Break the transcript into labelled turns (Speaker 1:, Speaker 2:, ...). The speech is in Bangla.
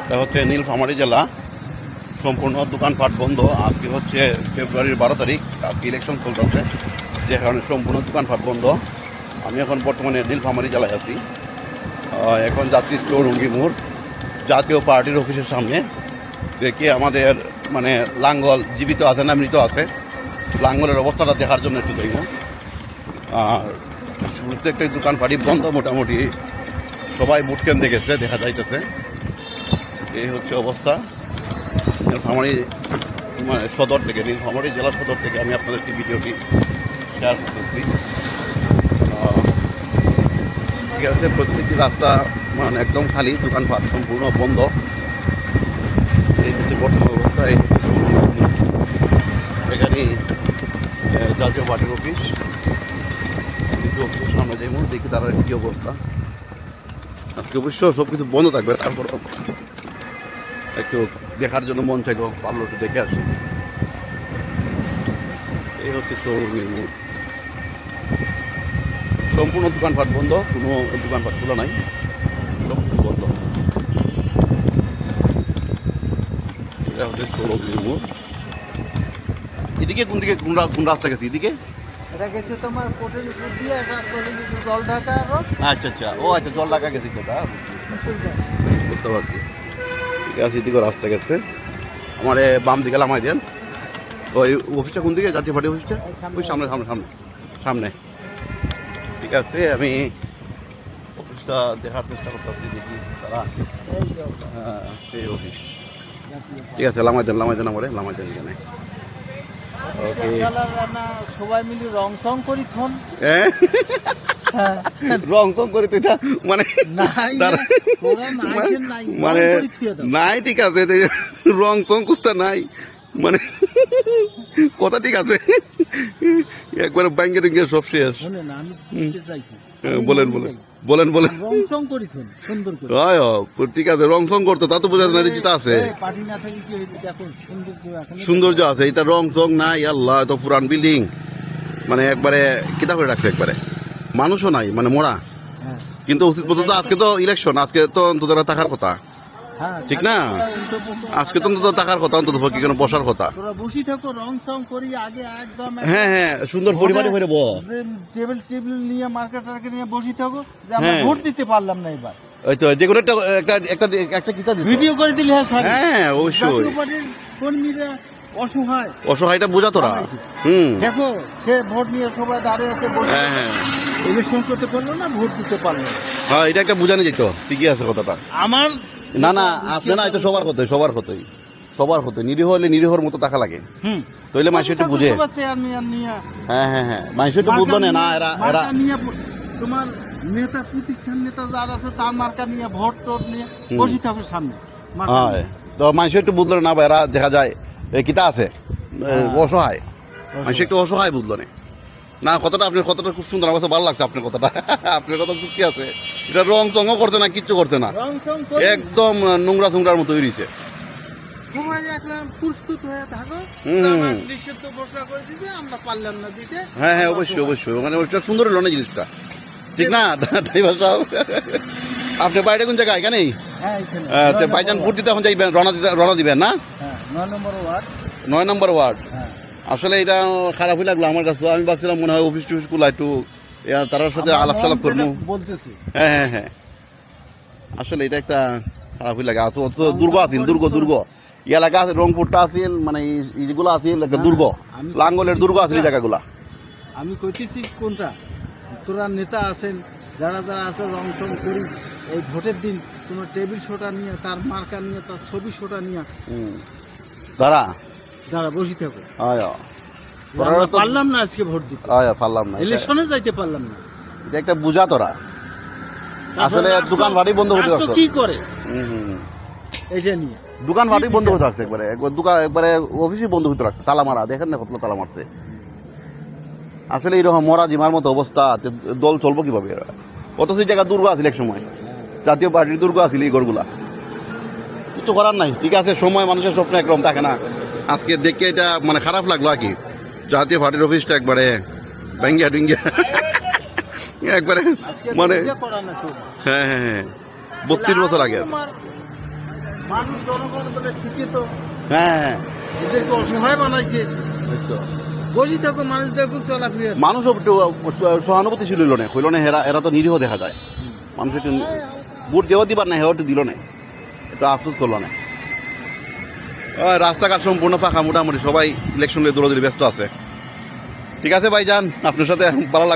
Speaker 1: এটা হচ্ছে নীলফামারী জেলা, সম্পূর্ণ দোকানপাট বন্ধ। আজকে হচ্ছে ফেব্রুয়ারির 12 তারিখ, আজকে ইলেকশন চলতেছে, যে কারণে সম্পূর্ণ দোকানপাট বন্ধ। আমি এখন বর্তমানে নীলফামারী জেলায় আছি। এখন যাচ্ছি চৌরঙ্গি মোড়, জাতীয় পার্টির অফিসের সামনে। দেখি আমাদের মানে লাঙ্গল জীবিত আছে না মৃত আছে, লাঙ্গলের অবস্থাটা দেখার জন্য একটু দেখব। আর প্রত্যেকটা দোকানপাটই বন্ধ মোটামুটি, সবাই ভোট কেন্দ্রে গেছে দেখা যাইতেছে। এই হচ্ছে অবস্থা নীলফামারী মানে সদর থেকে, নীলফামারী জেলা সদর থেকে আমি আপনাদেরকে ভিডিওটি শেয়ার করতেছি। ঠিক আছে, প্রত্যেকটি রাস্তা মানে একদম খালি, দোকানপাট সম্পূর্ণ বন্ধ। এই হচ্ছে বর্তমান অবস্থা। এই এখানে জাতীয় পার্টির অফিস, অফিসের সামনে যাই দেখি তারা কী অবস্থা। আজকে অবশ্য সব কিছু বন্ধ থাকবে, তারপর একটু দেখার জন্য মন চাইল, পারলো একটু দেখে আসি। এই হচ্ছে চৌরঙ্গির মোড়, সম্পূর্ণ দোকানপাট বন্ধ, কোনো দোকানপাট খোলা নাই, সব কিছু বন্ধ। এটা হচ্ছে চৌরঙ্গির মোড়। এদিকে কোন দিকে কোন রাস্তা গেছে? এদিকে
Speaker 2: এটা গেছে তোমার কোটের উপর দিয়ে, এটা জল ঢাকা রোড।
Speaker 1: আচ্ছা আচ্ছা, ও আচ্ছা, জল ঢাকা গেছে সেটা বুঝতে পারছি। ঠিক আছে, এদিকে রাস্তা গেছে। আমার বাম দিকে লামাই দেন। ওই অফিসটা কোন দিকে? জাতীয় পার্টি অফিসটা ওই সামনে সামনে সামনে সামনে। ঠিক আছে, আমি অফিসটা দেখার চেষ্টা করতেছি, দেখি তারা। হ্যাঁ, সেই অফিস। ঠিক আছে, লামাই দেন আমার লামাই দেন এখানে। ওকে,
Speaker 2: সবাই মিলে রং সং করি থন,
Speaker 1: রং সং করে তুই মানে মানে নাই। ঠিক আছে, রং সং কুস্তা নাই মানে কথা ঠিক আছে, একবারে ব্যাঙ্গে ট্যাঙ্গে সব শেষ। বলেন বলেন বলেন বলেন। ঠিক আছে, রং সং করতো তা তো বোঝা যায় না, রিচিতা আছে, সৌন্দর্য আছে। এটা রং সং নাই, আল্লাহ তো পুরান বিল্ডিং, মানে একবারে কিতা করে রাখছে, একবারে মানুষও নাই, মানে মোড়া। কিন্তু উচিত মতো তো আজকে তো ইলেকশন, আজকে তো অন্তত থাকার কথা, ঠিক না? আজকে তো অন্তত থাকার কথা, অন্তত কেন বসার কথা।
Speaker 2: বসি থাকো, রং সং করি আগে একদম।
Speaker 1: হ্যাঁ হ্যাঁ, সুন্দর পরিবারে হয়ে
Speaker 2: টেবিল টেবিল নিয়ে মার্কেটারকে নিয়ে বসি থাকো, যে আমরা ভোট দিতে পারলাম না এবার।
Speaker 1: ওই তো যে কোনো একটা কিতা
Speaker 2: ভিডিও করে দিলে।
Speaker 1: হ্যাঁ অবশ্যই,
Speaker 2: কর্মীরা অসহায়,
Speaker 1: অসহায়টা বোঝা তোরা।
Speaker 2: দেখো সে ভোট নিয়ে সবাই দাঁড়িয়ে আছে,
Speaker 1: হ্যাঁ হ্যাঁ,
Speaker 2: ইলেকশন করতে পারলো না, ভোট দিতে পারলো না।
Speaker 1: হ্যাঁ, এটা একটা বোঝানো যেত, ঠিকই আছে কথাটা।
Speaker 2: আমার
Speaker 1: না না, আপনি না, এটা সবার কথাই, সবার কথাই নিরীহ হলে নিরীহর মতো টাকা লাগে, তাইলে মানুষ একটু বুঝে। হ্যাঁ হ্যাঁ হ্যাঁ, মানুষ একটু বুঝলো না। এরা
Speaker 2: তোমার নেতা, প্রতিষ্ঠান নেতা যারা আছে তার মার্কা নিয়ে ভোট টোট নিয়ে বসে থাকো সামনে।
Speaker 1: হ্যাঁ, তো মানুষ একটু বুঝলো না, এরা দেখা যায় কিতা আছে অসহায়, মানুষ একটু অসহায় বুঝলো না। কথাটা আপনার কথাটা খুব সুন্দর, আমার ভালো লাগছে আপনার কথাটা। আপনার কথা কি আছে, এটা রং চঙও করছে না, কিচ্ছু করছে না, একদম নোংরা ছোংরার মতো হয়েছে। হ্যাঁ হ্যাঁ, অবশ্যই অবশ্যই, মানে ওইটা সুন্দর হলো না জিনিসটা, ঠিক না? ড্রাইভার সাহেব, আপনি বাইরে কোন জায়গায়? এখানেই ভাইজান ভোট দিতে এখন যাইবেন, রওনা দিবেন না? 9 নম্বর ওয়ার্ড। আসলে এটা খারাপই লাগলো আমার কাছে। আমি ভাবছিলাম মনে হয় অফিস টফিস গুলা একটু তার সাথে আলাপ সালাপ করবো। হ্যাঁ হ্যাঁ হ্যাঁ, আসলে এটা একটা খারাপই লাগে। দুর্গ আছিল, দুর্গ এই এলাকা আছে, রংপুরটা আছিল, মানে এইগুলো আছিল একটা দুর্গ, লাঙ্গলের দুর্গ আছিল এই জায়গাগুলা।
Speaker 2: আমি কইতেছি কোনটা, তোরা নেতা আছেন যারা যারা আছে, রং চং করি এই ভোটের দিন তোমার টেবিল শোটা নিয়ে, তার মার্কা নিয়ে, তার ছবি শোটা নিয়ে
Speaker 1: দাঁড়া
Speaker 2: বসে থাকো। পারলাম না আজকে ভোট দিতে,
Speaker 1: পারলাম না,
Speaker 2: ইলেকশনে যাইতে পারলাম না।
Speaker 1: এটা একটা বুঝা তোরা। আসলে দোকান ভাড়ি বন্ধ করতে পারছো,
Speaker 2: কি করে এটা নিয়ে
Speaker 1: দোকান ভাড়ি বন্ধ করতে পারছে, একবারে দোকান একবারে অফিসই বন্ধ করতে রাখছে, তালা মারা। দেখেন না কতগুলো তালা মারছে। আসলে এইরকম মরা জিমার মতো অবস্থা, দল চলবো কিভাবে? অথচ এই জায়গা দুর্গ আছিল এক সময়, জাতীয় পার্টির দুর্গ আছিল এই ঘরগুলা। কিছু করার নাই, ঠিক আছে, সময় মানুষের স্বপ্ন একরকম থাকে না। আজকে দেখে এটা মানে খারাপ লাগলো আর কি, জাতীয় পার্টির অফিসটা একবারে ভেঙ্গিয়া টিঙ্গিয়া, একবারে মানে। হ্যাঁ হ্যাঁ হ্যাঁ, 32 বছর আগে।
Speaker 2: মানুষ জনগণ বলে ঠিকই তো,
Speaker 1: হ্যাঁ
Speaker 2: এদেরকে অসহায় বানাইছে। বসি থাকো মানুষ দেখো চলাফিরে।
Speaker 1: মানুষও একটু সহানুভূতিশীল হইল না এরা এরা তো নিরীহ দেখা যায়। মানুষ একটু ভোট দেওয়া দিবার না, হেও একটু দিল না, একটু আফসোস করলো না। রাস্তাঘাট সম্পূর্ণ ফাঁকা, মোটামুটি সবাই ইলেকশনে দৌড়াদৌড়ি ব্যস্ত আছে। ঠিক আছে ভাইজান, আপনার সাথে ভালো লাগলো।